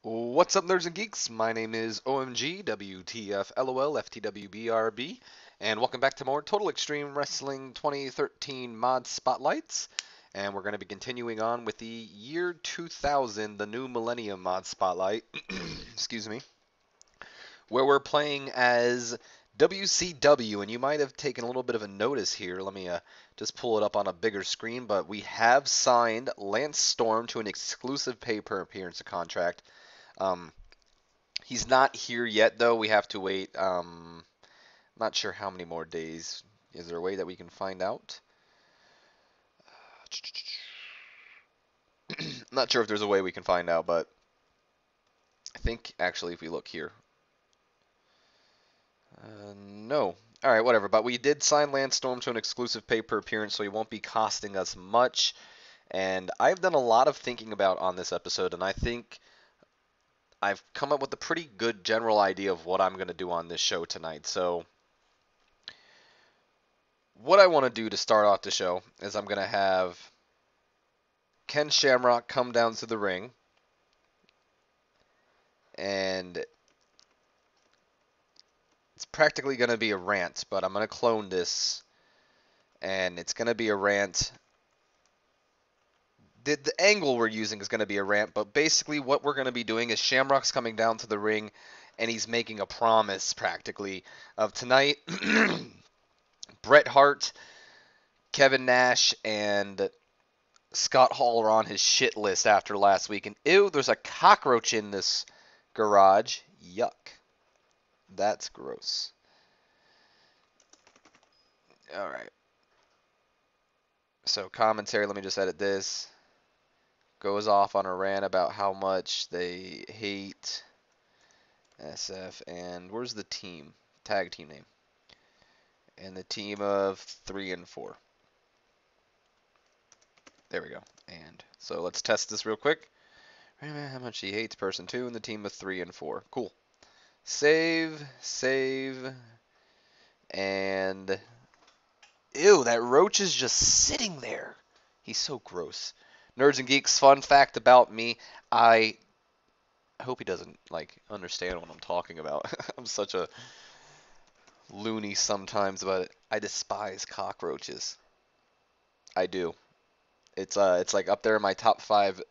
What's up, nerds and geeks? My name is OMG, WTF, LOL, FTWBRB, and welcome back to more Total Extreme Wrestling 2013 Mod Spotlights. And we're going to be continuing on with the year 2000, the new Millennium Mod Spotlight, excuse me, where we're playing as WCW. And you might have taken a little bit of a notice here. Let me just pull it up on a bigger screen, but we have signed Lance Storm to an exclusive pay-per-appearance contract. Um, He's not here yet, though. We have to wait. Not sure how many more days. Is there a way that we can find out? Not sure if there's a way we can find out, but I think actually if we look here. No. All right, whatever. But we did sign Lance Storm to an exclusive pay-per-appearance, so he won't be costing us much. And I've done a lot of thinking about on this episode, and I think I've come up with a pretty good general idea of what I'm going to do on this show tonight. So what I want to do to start off the show is I'm going to have Ken Shamrock come down to the ring, and it's practically going to be a rant, but I'm going to clone this, and it's going to be a rant. The angle we're using is going to be a rant, but basically what we're going to be doing is Shamrock's coming down to the ring, and he's making a promise, practically, of tonight, Bret Hart, Kevin Nash, and Scott Hall are on his shit list after last week. And ew, there's a cockroach in this garage. Yuck. That's gross. Alright. So commentary, let me just edit this. Goes off on a rant about how much they hate SF. And where's the team? Tag team name. And the team of 3 and 4. There we go. And so let's test this real quick. How much he hates person 2 and the team of 3 and 4. Cool. Save, and ew, that roach is just sitting there. He's so gross. Nerds and geeks, fun fact about me, I hope he doesn't understand what I'm talking about. I'm such a loony sometimes, but I despise cockroaches. I do. It's like up there in my top 5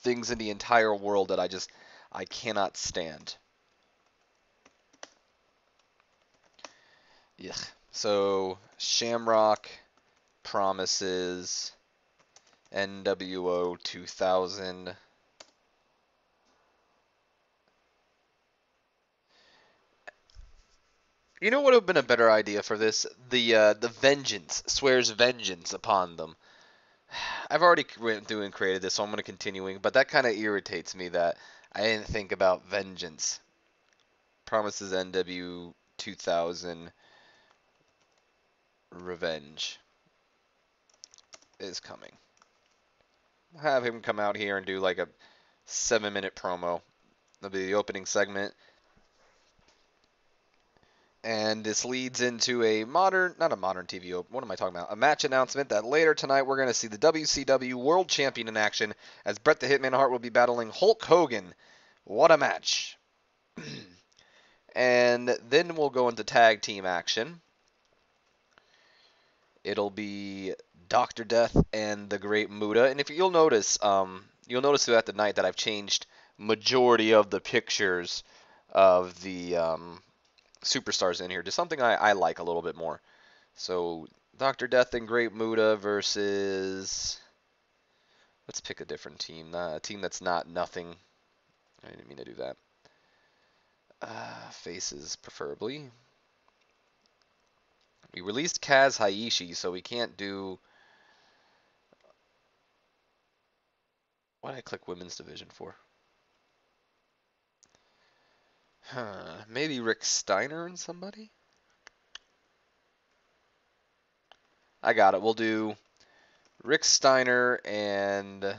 things in the entire world that I cannot stand. Yeah. So Shamrock promises NWO 2000. You know what would have been a better idea for this? The vengeance swears vengeance upon them. I've already went through and created this, so I'm going to continuing, but that kind of irritates me that I didn't think about vengeance. Promises NW 2000 revenge is coming. Have him come out here and do like a 7-minute promo. That'll be the opening segment. And this leads into not a modern TV, what am I talking about? A match announcement that later tonight we're going to see the WCW World Champion in action as Bret the Hitman Hart will be battling Hulk Hogan. What a match. And then we'll go into tag team action. It'll be Dr. Death and the Great Muta. And if you'll notice throughout the night that I've changed majority of the pictures of the superstars in here to something I like a little bit more. So Dr. Death and Great Muta versus, let's pick a different team, a team that's not nothing. I didn't mean to do that. Faces preferably. We released Kaz Haishi, so we can't do. What did I click women's division for? Maybe Rick Steiner and somebody? I got it. We'll do Rick Steiner and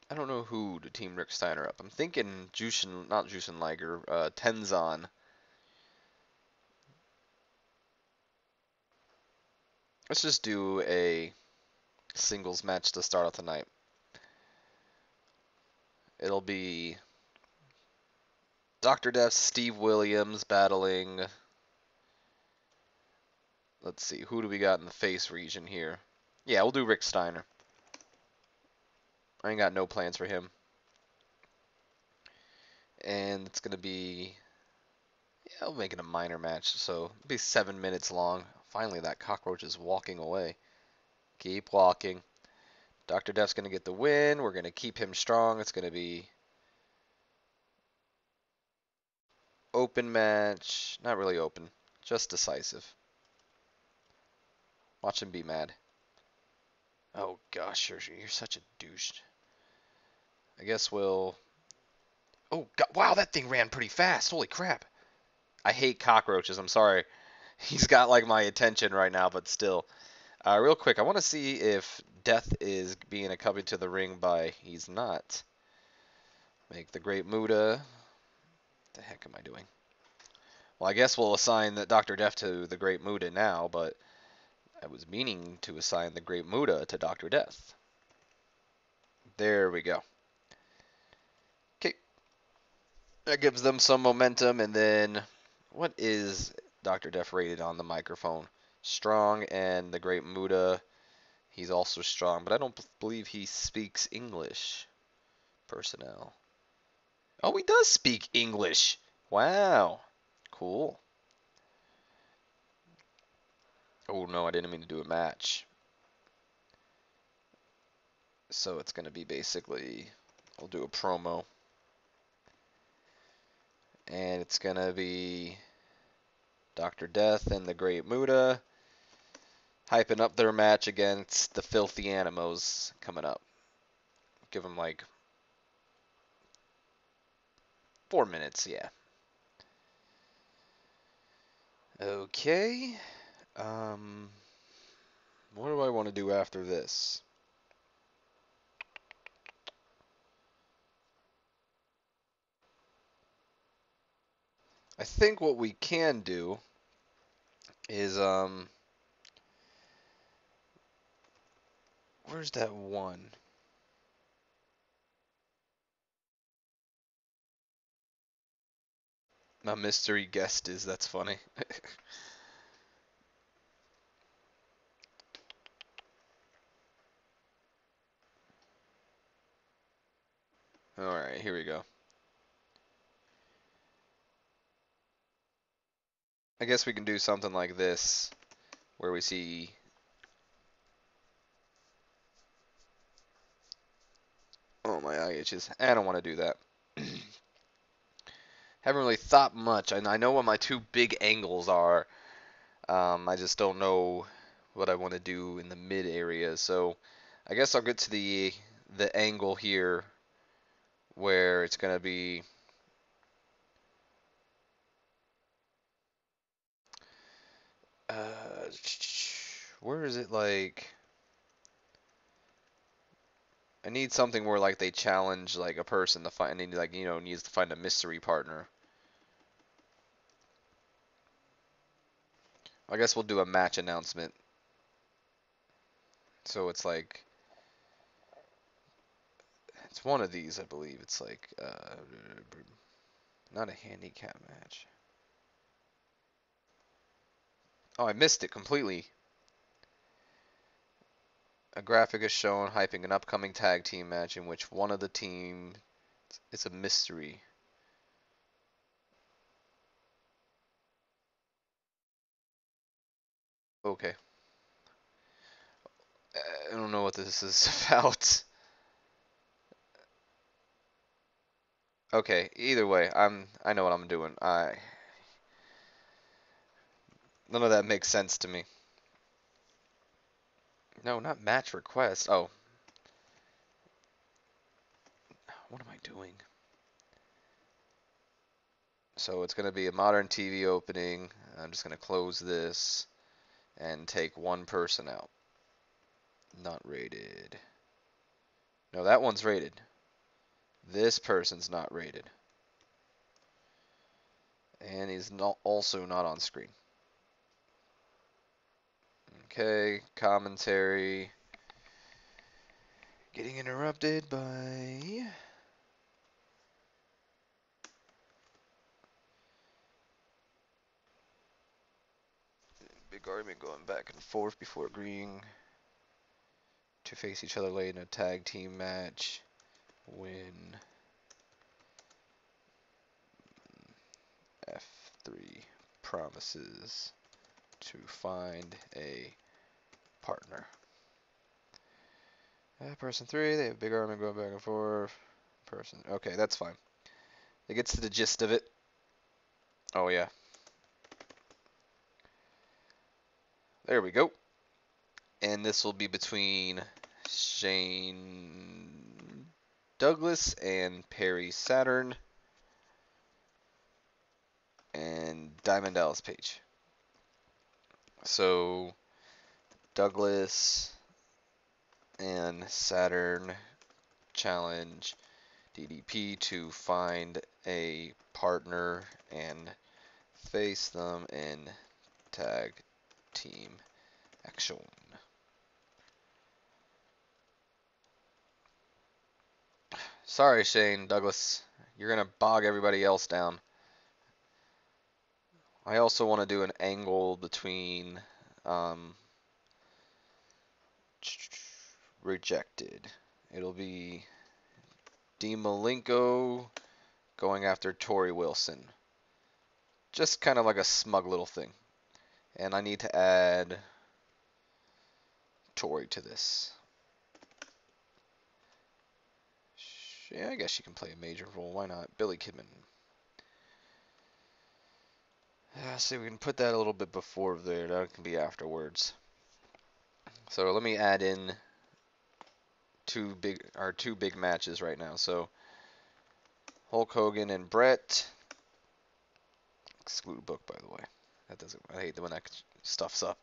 I don't know who to team Rick Steiner up. I'm thinking Jushin, not Jushin Liger, Tenzan. Let's just do a singles match to start off the night. It'll be Dr. Death, Steve Williams battling. Let's see, who do we got in the face region here? Yeah, we'll do Rick Steiner. I ain't got no plans for him. And it's going to be, yeah, I'll make it a minor match, so it'll be 7 minutes long. Finally, that cockroach is walking away. Keep walking. Dr. Death's going to get the win. We're going to keep him strong. It's going to be open match. Not really open, just decisive. Watch him be mad. Oh gosh, you're such a douche. I guess we'll... Oh, God, wow, that thing ran pretty fast. Holy crap. I hate cockroaches. I'm sorry. He's got like my attention right now, but still. Real quick, I want to see if Death is being accompanied to the ring by... He's not. Make the Great Muda. What the heck am I doing? Well, I guess we'll assign the Dr. Death to the Great Muda now, but I was meaning to assign the Great Muda to Dr. Death. There we go. Okay. That gives them some momentum, and then what is Dr. Death rated on the microphone? Strong, and the Great Muda, he's also strong, but I don't believe he speaks English. Personnel. Oh, he does speak English. Wow. Cool. Oh, no, I didn't mean to do a match. So it's going to be basically, I'll do a promo. And it's going to be Dr. Death and the Great Muda hyping up their match against the Filthy Animos coming up. Give them like 4 minutes, yeah. Okay. What do I want to do after this? I think what we can do is, where's that one? My mystery guest is, that's funny. Alright, here we go. I guess we can do something like this, where we see... Oh, my eye itches. I don't want to do that. Haven't really thought much. I know what my two big angles are. I just don't know what I want to do in the mid area. So I guess I'll get to the angle here where it's going to be... where is it like... I need something where like they challenge like a person to find, need like, you know, needs to find a mystery partner. I guess we'll do a match announcement. So it's like, it's one of these, I believe. It's like, not a handicap match. Oh, I missed it completely. A graphic is shown hyping an upcoming tag team match in which one of the team, it's a mystery. Okay. I don't know what this is about. Okay, either way, I know what I'm doing. None of that makes sense to me. No, not match request. Oh. What am I doing? So it's going to be a modern TV opening. I'm just going to close this and take one person out. Not rated. No, that one's rated. This person's not rated. And he's not also not on screen. Okay, commentary. Getting interrupted by... Big argument going back and forth before agreeing to face each other late in a tag team match when F3 promises to find a partner. Person 3, they have big argument going back and forth. Person, okay, that's fine. It gets to the gist of it. Oh yeah. There we go. And this will be between Shane Douglas and Perry Saturn and Diamond Dallas Page. So Douglas and Saturn challenge DDP to find a partner and face them in tag team action. Sorry, Shane Douglas. You're going to bog everybody else down. I also want to do an angle between rejected. It'll be Dean Malenko going after Tori Wilson. Just kind of like a smug little thing. And I need to add Tori to this. Yeah, I guess she can play a major role. Why not? Billy Kidman. See, we can put that a little bit before there. That can be afterwards. So let me add in two big matches right now. So Hulk Hogan and Brett. Exclude book, by the way. That doesn't. I hate when that stuffs up.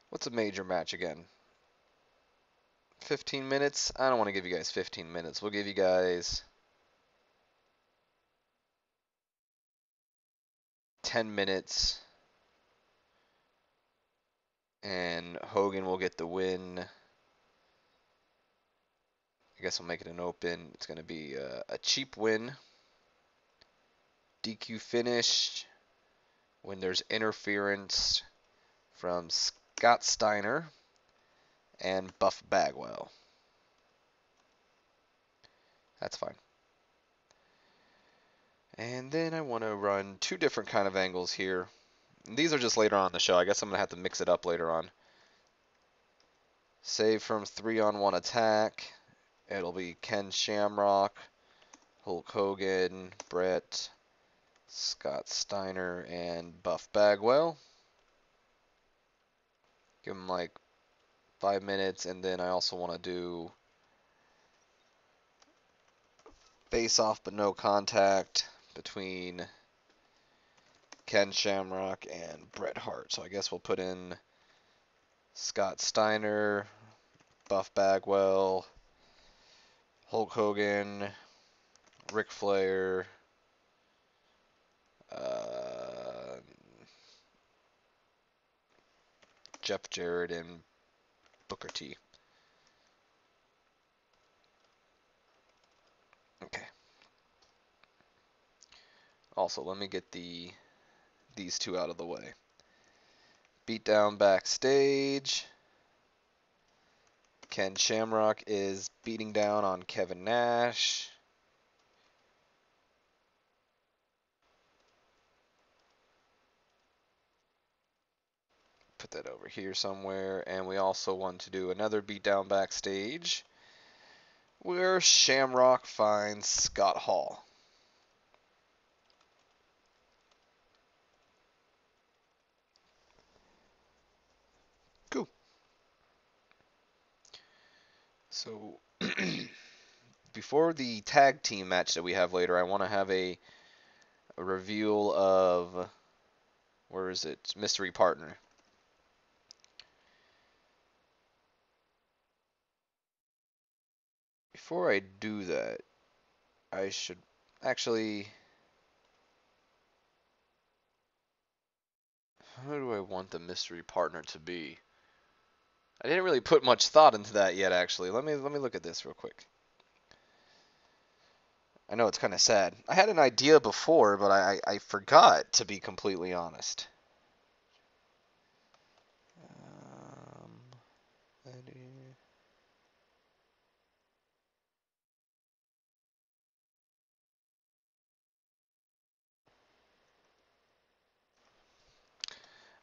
What's a major match again? 15 minutes? I don't want to give you guys 15 minutes. We'll give you guys 10 minutes. And Hogan will get the win. I guess I'll make it an open. It's going to be a cheap win. DQ finish when there's interference from Scott Steiner and Buff Bagwell. That's fine. And then I want to run two different kind of angles here. And these are just later on in the show. I guess I'm going to have to mix it up later on. Save from 3-on-1 attack. It'll be Ken Shamrock, Hulk Hogan, Brett, Scott Steiner, and Buff Bagwell. Give them like 5 minutes, and then I also want to do face off but no contact between Ken Shamrock and Bret Hart. So I guess we'll put in Scott Steiner, Buff Bagwell, Hulk Hogan, Ric Flair, Jeff Jarrett, and Booker T. Okay. Also, let me get these two out of the way. Beatdown backstage. Ken Shamrock is beating down on Kevin Nash. Put that over here somewhere. And we also want to do another beatdown backstage where Shamrock finds Scott Hall. Cool. So before the tag team match that we have later, I want to have a reveal of, where is it? Mystery partner. Before I do that, I should actually, how do I want the mystery partner to be? I didn't really put much thought into that yet, actually. Let me look at this real quick. I know it's kind of sad. I had an idea before, but I forgot, to be completely honest. Um,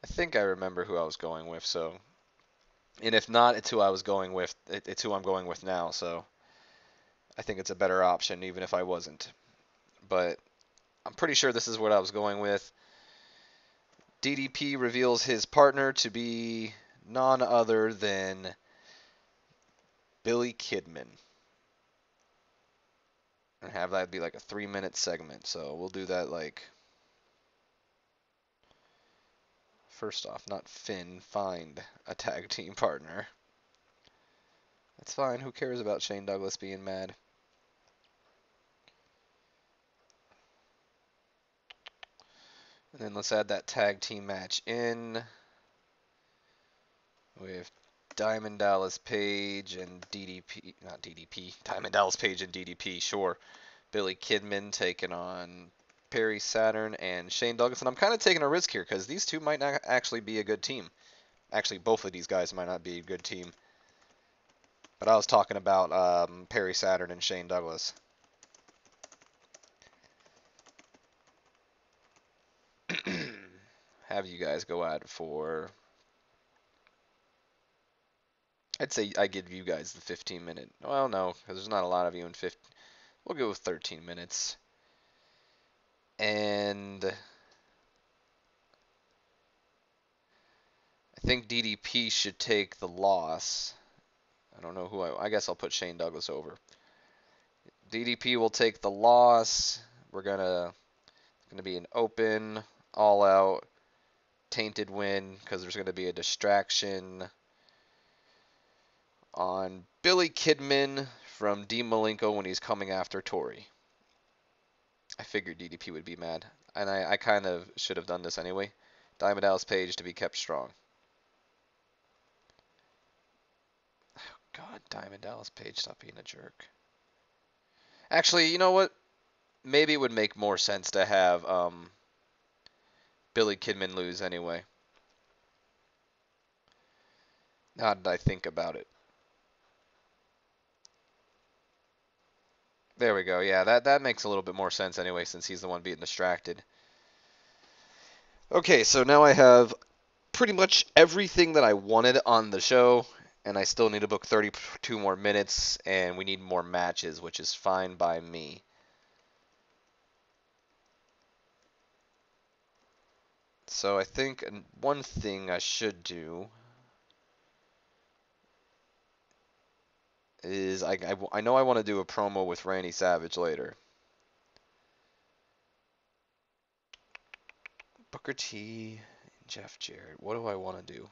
I think I remember who I was going with, so. And if not, it's who I was going with. It's who I'm going with now, so I think it's a better option, even if I wasn't. But I'm pretty sure this is what I was going with. DDP reveals his partner to be none other than Billy Kidman. And have that be like a 3-minute segment. So we'll do that like. First off, not Finn, find a tag team partner. That's fine. Who cares about Shane Douglas being mad? And then let's add that tag team match in with Diamond Dallas Page and DDP. Not DDP. Diamond Dallas Page and DDP, sure. Billy Kidman taking on Perry Saturn and Shane Douglas. And I'm kind of taking a risk here because these two might not actually be a good team. Actually, both of these guys might not be a good team. But I was talking about Perry Saturn and Shane Douglas. Have you guys go out for. I'd say I give you guys the 15-minute. Well, no, because there's not a lot of you in 15. We'll go with 13 minutes. And I think DDP should take the loss. I don't know who I guess I'll put Shane Douglas over. DDP will take the loss. We're gonna be an open, all out, tainted win because there's gonna be a distraction on Billy Kidman from Dean Malenko when he's coming after Tori. I figured DDP would be mad, and I kind of should have done this anyway. Diamond Dallas Page to be kept strong. God, Diamond Dallas Page, stop being a jerk. Actually, you know what? Maybe it would make more sense to have Billy Kidman lose anyway. Now that I think about it. There we go. Yeah, that makes a little bit more sense anyway, since he's the one being distracted. Okay, so now I have pretty much everything that I wanted on the show, and I still need to book 32 more minutes, and we need more matches, which is fine by me. So I think one thing I should do is I know I want to do a promo with Randy Savage later. Booker T and Jeff Jarrett. What do I want to do?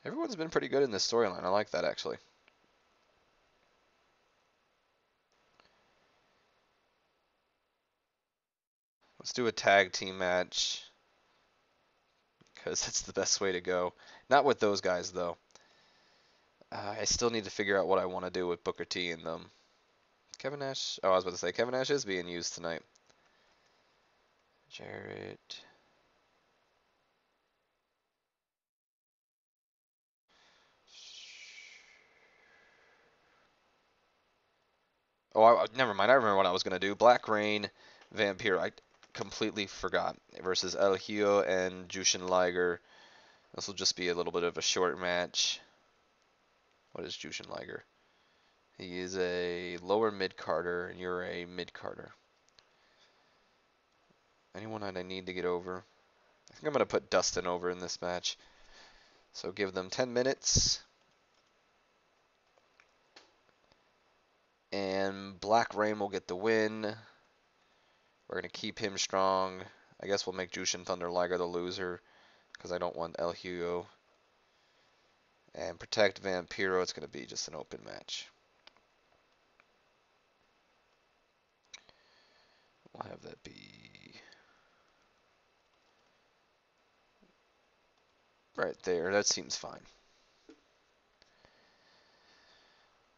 Everyone's been pretty good in this storyline. I like that, actually. Let's do a tag team match because that's the best way to go. Not with those guys, though. I still need to figure out what I want to do with Booker T and them. Kevin Nash. Oh, I was about to say Kevin Nash is being used tonight. Jarrett. Oh, never mind. I remember what I was gonna do. Black Rain, Vampire. I completely forgot. Versus El Hijo and Jushin Liger. This will just be a little bit of a short match. What is Jushin Liger? He is a lower mid-carder, and you're a mid-carder. Anyone that I need to get over? I think I'm going to put Dustin over in this match. So give them 10 minutes. And Black Rain will get the win. We're going to keep him strong. I guess we'll make Jushin Thunder Liger the loser, because I don't want El Hugo. And protect Vampiro. It's going to be just an open match. We'll have that be right there. That seems fine.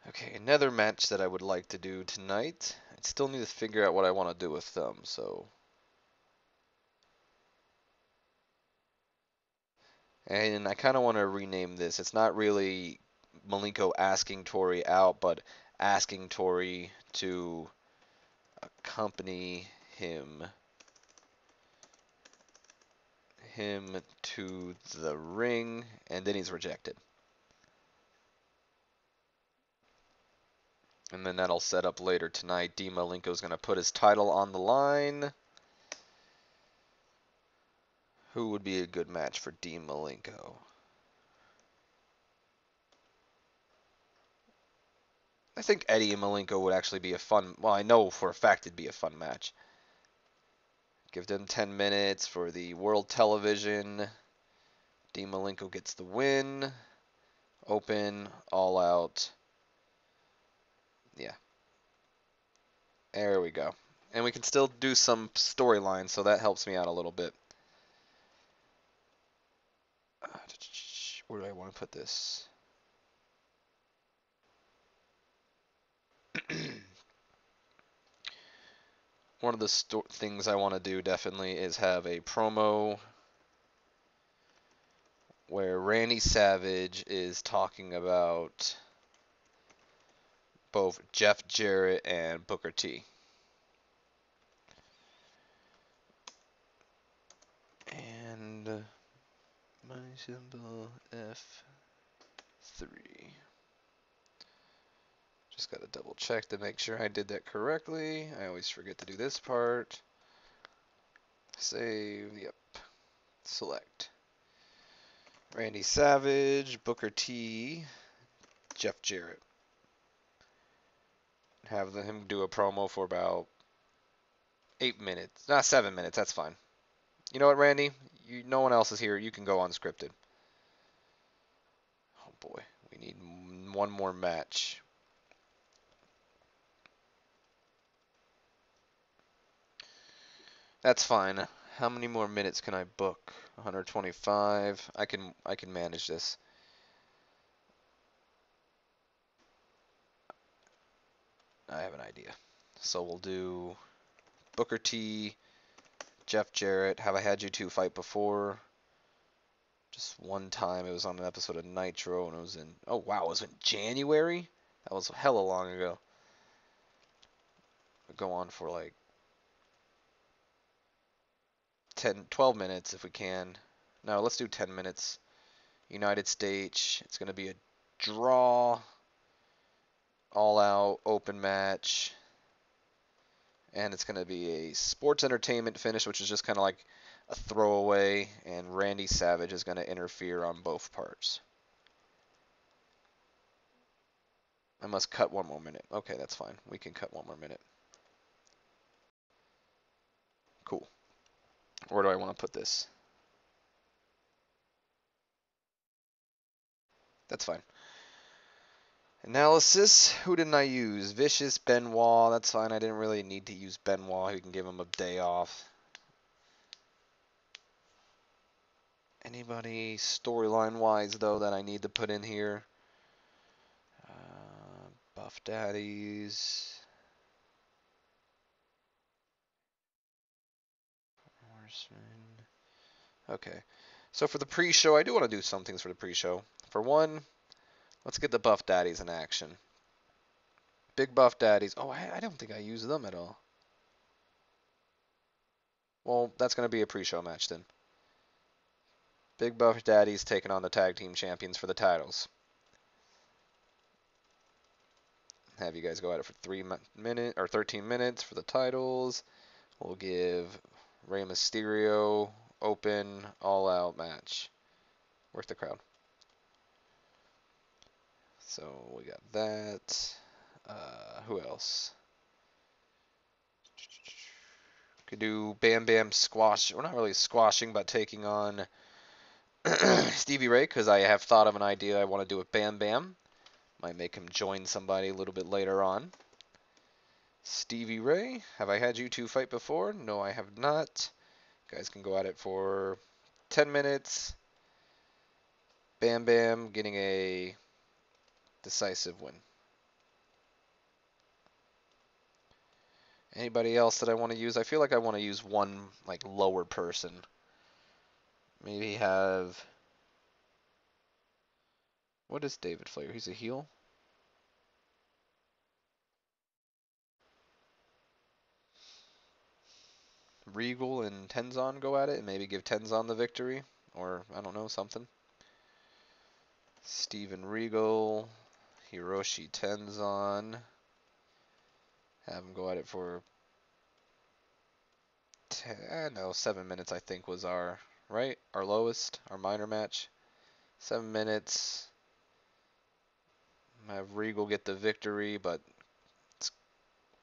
Okay, another match that I would like to do tonight. I still need to figure out what I want to do with them, so. And I kind of want to rename this. It's not really Malenko asking Tori out, but asking Tori to accompany him to the ring, and then he's rejected. And then that'll set up later tonight. Dean Malenko's going to put his title on the line. Who would be a good match for Dean Malenko? I think Eddie and Malenko would actually be a fun. Well, I know for a fact it'd be a fun match. Give them 10 minutes for the world television. Dean Malenko gets the win. Open, all out. Yeah, there we go. And we can still do some storyline, so that helps me out a little bit. Where do I want to put this? One of the things I want to do definitely is have a promo where Randy Savage is talking about both Jeff Jarrett and Booker T. And my symbol F3. Just got to double check to make sure I did that correctly. I always forget to do this part. Save, yep. Select. Randy Savage, Booker T, Jeff Jarrett. Have him do a promo for about 8 minutes. Not 7 minutes, that's fine. You know what, Randy? No one else is here. You can go unscripted. Oh boy, we need one more match. That's fine. How many more minutes can I book? 125. I can manage this. I have an idea. So we'll do Booker T, Jeff Jarrett. Have I had you two fight before? Just one time. It was on an episode of Nitro, and it was in. Oh wow, it was in January. That was hella long ago. We'll go on for like 10, 12 minutes if we can. No, let's do 10 minutes. United States. It's gonna be a draw. All out open match. And it's going to be a sports entertainment finish, which is just kind of like a throwaway, and Randy Savage is going to interfere on both parts. I must cut one more minute. Okay, that's fine. We can cut one more minute. Cool. Where do I want to put this? That's fine. Analysis. Who didn't I use? Vicious, Benoit. That's fine. I didn't really need to use Benoit. We can give him a day off. Anybody storyline-wise, though, that I need to put in here? Buff Daddies. Horseman. Okay. So for the pre-show, I do want to do some things for the pre-show. For one, let's get the Buff Daddies in action. Big Buff Daddies. Oh, I don't think I use them at all. Well, that's going to be a pre-show match then. Big Buff Daddies taking on the tag team champions for the titles. Have you guys go at it for 13 minutes for the titles. We'll give Rey Mysterio open all-out match. Where's the crowd? So we got that. Who else? Could do Bam Bam squash. We're not really squashing, but taking on Stevie Ray, because I have thought of an idea I want to do with Bam Bam. Might make him join somebody a little bit later on. Stevie Ray, have I had you two fight before? No, I have not. You guys can go at it for 10 minutes. Bam Bam getting a decisive win. Anybody else that I want to use? I feel like I want to use one like lower person. Maybe have. What is David Flair? He's a heel. Regal and Tenzan go at it and maybe give Tenzan the victory. Or, I don't know, something. Steven Regal, Hiroshi Tenzan. Have him go at it for, no, 7 minutes I think was our, right? Our lowest, our minor match. 7 minutes. Have Regal get the victory, but let's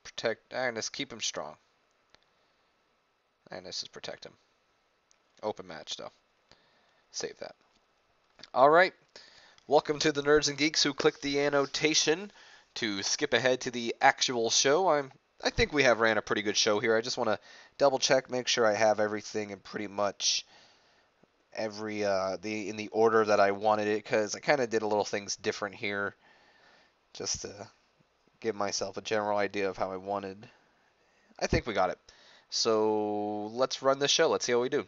protect Agnes, keep him strong. Agnes just protect him. Open match though. Save that. All right. Welcome to the Nerds and Geeks who clicked the annotation to skip ahead to the actual show. I think we have ran a pretty good show here. I just want to double check, make sure I have everything in pretty much every in the order that I wanted it, because I kind of did a little things different here, just to give myself a general idea of how I wanted. I think we got it. So let's run this show. Let's see how we do.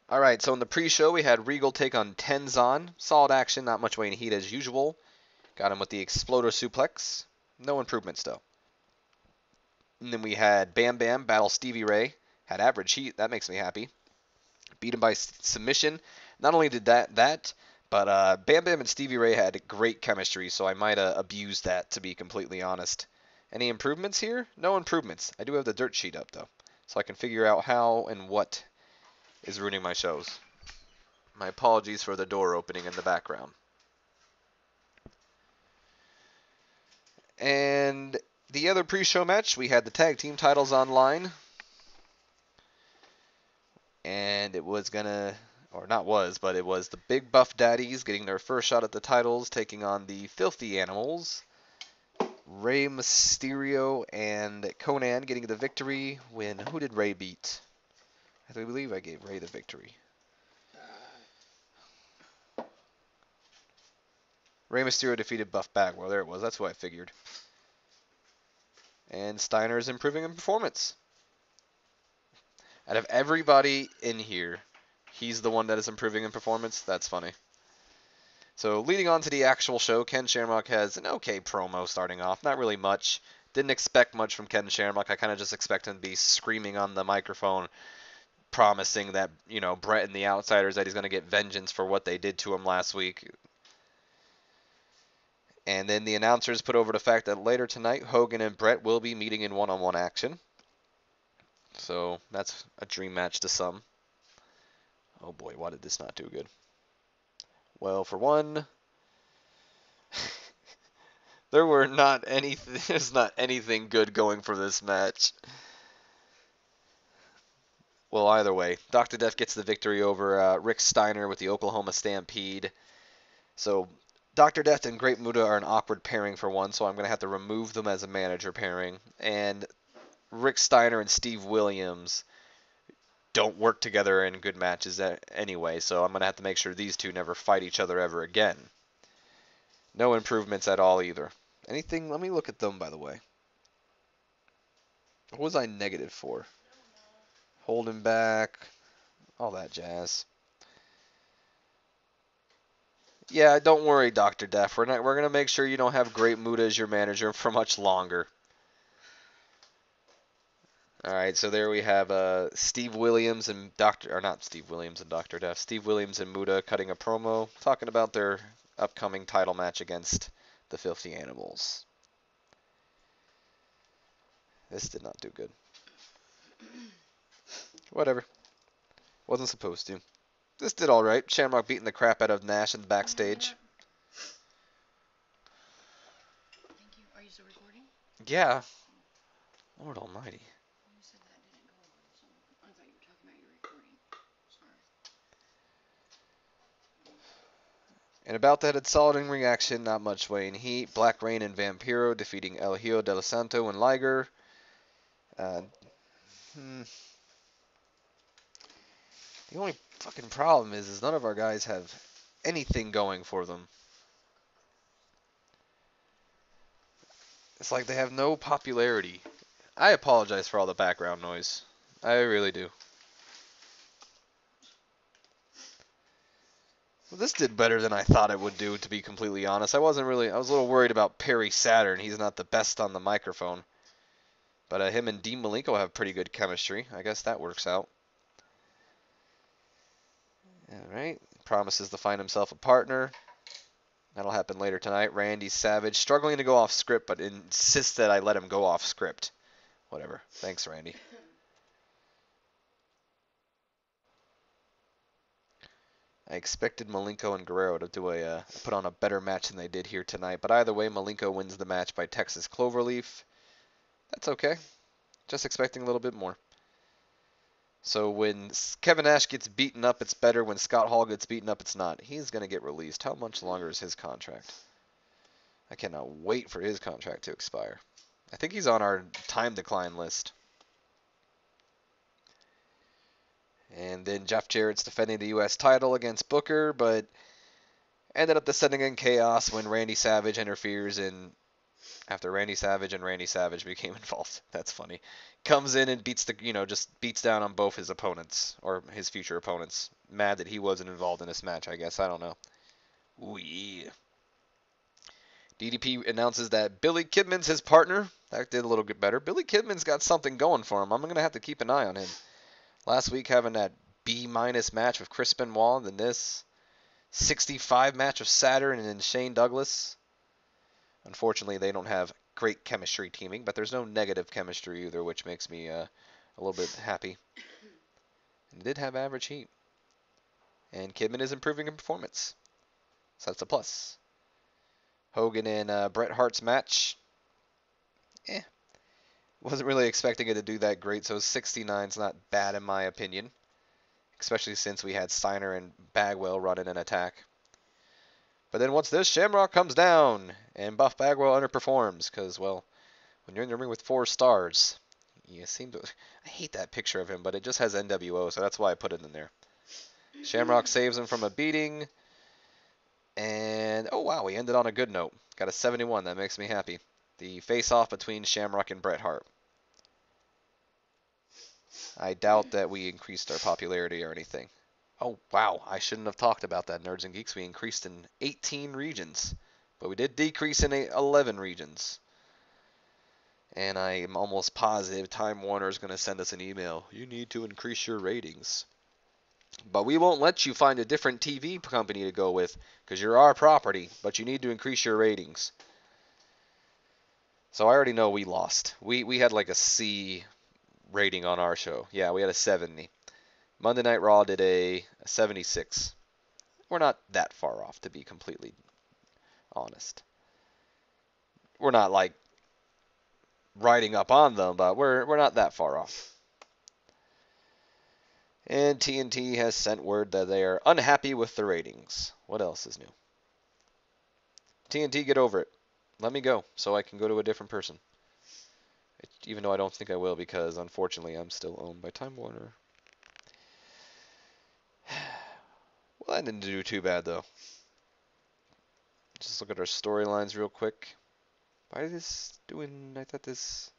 All right, so in the pre-show, we had Regal take on Tenzan. Solid action, not much weight and heat as usual. Got him with the Exploder Suplex. No improvements, though. And then we had Bam Bam battle Stevie Ray. Had average heat. That makes me happy. Beat him by submission. Not only did that, but Bam Bam and Stevie Ray had great chemistry, so I might abuse that, to be completely honest. Any improvements here? No improvements. I do have the dirt sheet up, though, so I can figure out how and what is ruining my shows. My apologies for the door opening in the background. And the other pre-show match, we had the tag team titles online. And it was gonna, or not was, but it was the Big Buff Daddies getting their first shot at the titles, taking on the Filthy Animals. Rey Mysterio and Conan getting the victory. Who did Rey beat? I believe I gave Rey the victory. Rey Mysterio defeated Buff Bagwell. There it was. That's what I figured. And Steiner is improving in performance. Out of everybody in here, he's the one that is improving in performance. That's funny. So leading on to the actual show, Ken Shamrock has an okay promo starting off. Not really much. Didn't expect much from Ken Shamrock. I kind of just expect him to be screaming on the microphone, promising that, Brett and the Outsiders, that he's going to get vengeance for what they did to him last week. And then the announcers put over the fact that later tonight, Hogan and Brett will be meeting in one-on-one action. So that's a dream match to some. Oh boy, why did this not do good? Well, for one, there's not anything good going for this match. Well, either way, Dr. Death gets the victory over Rick Steiner with the Oklahoma Stampede. So Dr. Death and Great Muta are an awkward pairing for one, so I'm going to have to remove them as a manager pairing. And Rick Steiner and Steve Williams don't work together in good matches anyway, so I'm going to have to make sure these two never fight each other ever again. No improvements at all either. Anything? Let me look at them, by the way. What was I negative for? Holding back, all that jazz. Yeah, don't worry, Dr. Death. We're going to make sure you don't have Great Muta as your manager for much longer. All right, so there we have Steve Williams and not Steve Williams and Dr. Death. Steve Williams and Muta cutting a promo talking about their upcoming title match against the Filthy Animals. This did not do good. Whatever. Wasn't supposed to. This did all right. Shamrock beating the crap out of Nash in the backstage. Thank you. Are you still recording? Yeah. Lord almighty. You said that didn't go on, so I thought you were talking about your recording. Sorry. And about that, it's solid in reaction, not much weight in heat. Black Rain and Vampiro defeating El Hijo de la Santo and Liger. The only fucking problem is none of our guys have anything going for them. It's like they have no popularity. I apologize for all the background noise. I really do. Well, this did better than I thought it would do, to be completely honest. I was a little worried about Perry Saturn. He's not the best on the microphone. But him and Dean Malenko have pretty good chemistry. I guess that works out. All right. Promises to find himself a partner. That'll happen later tonight. Randy Savage struggling to go off script, but insists that I let him go off script. Whatever. Thanks, Randy. I expected Malenko and Guerrero to put on a better match than they did here tonight. But either way, Malenko wins the match by Texas Cloverleaf. That's okay. Just expecting a little bit more. So when Kevin Nash gets beaten up, it's better. When Scott Hall gets beaten up, it's not. He's going to get released. How much longer is his contract? I cannot wait for his contract to expire. I think he's on our time decline list. And then Jeff Jarrett's defending the U.S. title against Booker, but ended up descending in chaos when Randy Savage interferes in after Randy Savage and Randy Savage became involved. That's funny. Comes in and just beats down on both his opponents, or his future opponents. Mad that he wasn't involved in this match, I guess. I don't know. Ooh, yeah. DDP announces that Billy Kidman's his partner. That did a little bit better. Billy Kidman's got something going for him. I'm going to have to keep an eye on him. Last week having that B- match with Chris Benoit, and then this 65 match of Saturn and then Shane Douglas. Unfortunately, they don't have great chemistry teaming, but there's no negative chemistry either, which makes me a little bit happy. And did have average heat. And Kidman is improving in performance. So that's a plus. Hogan and Bret Hart's match. Wasn't really expecting it to do that great, so 69's not bad in my opinion. Especially since we had Steiner and Bagwell running an attack. But then once this, Shamrock comes down, and Buff Bagwell underperforms, because, well, when you're in the ring with 4 stars, you seem to... I hate that picture of him, but it just has NWO, so that's why I put it in there. Shamrock saves him from a beating, and, oh wow, we ended on a good note. Got a 71, that makes me happy. The face-off between Shamrock and Bret Hart. I doubt that we increased our popularity or anything. Oh, wow. I shouldn't have talked about that, Nerds and Geeks. We increased in 18 regions, but we did decrease in 11 regions. And I am almost positive Time Warner is going to send us an email. You need to increase your ratings. But we won't let you find a different TV company to go with, because you're our property, but you need to increase your ratings. So I already know we lost. We had like a C rating on our show. Yeah, we had a 70. Monday Night Raw did a 76. We're not that far off, to be completely honest. We're not like riding up on them, but we're not that far off. And TNT has sent word that they are unhappy with the ratings. What else is new? TNT, get over it. Let me go so I can go to a different person. Even though I don't think I will, because unfortunately I'm still owned by Time Warner. Well, that didn't do too bad, though. Just look at our storylines real quick. Why is this doing... I thought this...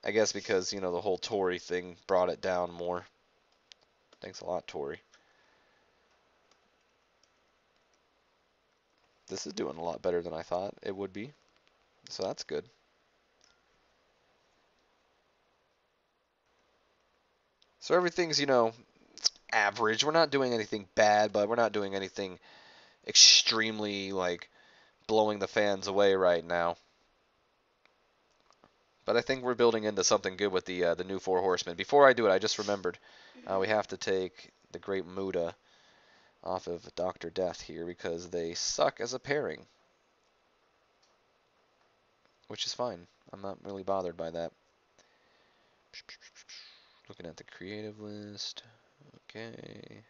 I guess because, the whole Tori thing brought it down more. Thanks a lot, Tori. This is doing a lot better than I thought it would be. So that's good. So everything's, average. We're not doing anything bad, but we're not doing anything extremely, blowing the fans away right now. But I think we're building into something good with the new 4 Horsemen. Before I do it, I just remembered we have to take the Great Muta off of Dr. Death here because they suck as a pairing. Which is fine. I'm not really bothered by that. Looking at the creative list. Okay.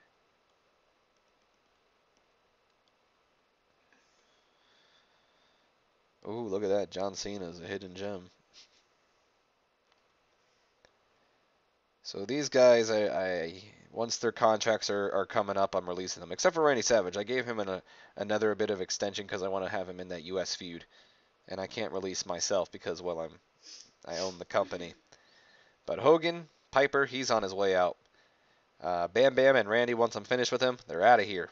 Ooh, look at that. John Cena's a hidden gem. So these guys, I once their contracts are coming up, I'm releasing them. Except for Randy Savage. I gave him another bit of extension because I want to have him in that U.S. feud. and I can't release myself because, well, I own the company. But Hogan, Piper, he's on his way out. Bam Bam and Randy, once I'm finished with him, they're out of here.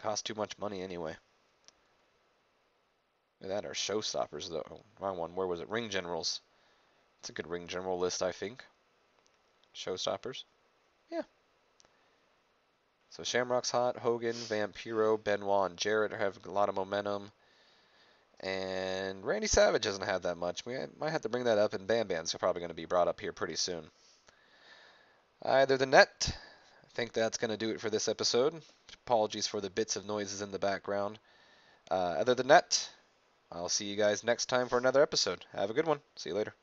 Cost too much money anyway. Look at that, our showstoppers, though. Oh, wrong one. Where was it? Ring Generals. It's a good Ring General list, I think. Showstoppers. Yeah. So Shamrock's hot. Hogan, Vampiro, Benoit, and Jarrett have a lot of momentum. And Randy Savage doesn't have that much. We might have to bring that up, and Bam Bam's probably going to be brought up here pretty soon. Either than that, I think that's going to do it for this episode. Apologies for the bits of noises in the background. Other than that, I'll see you guys next time for another episode. Have a good one. See you later.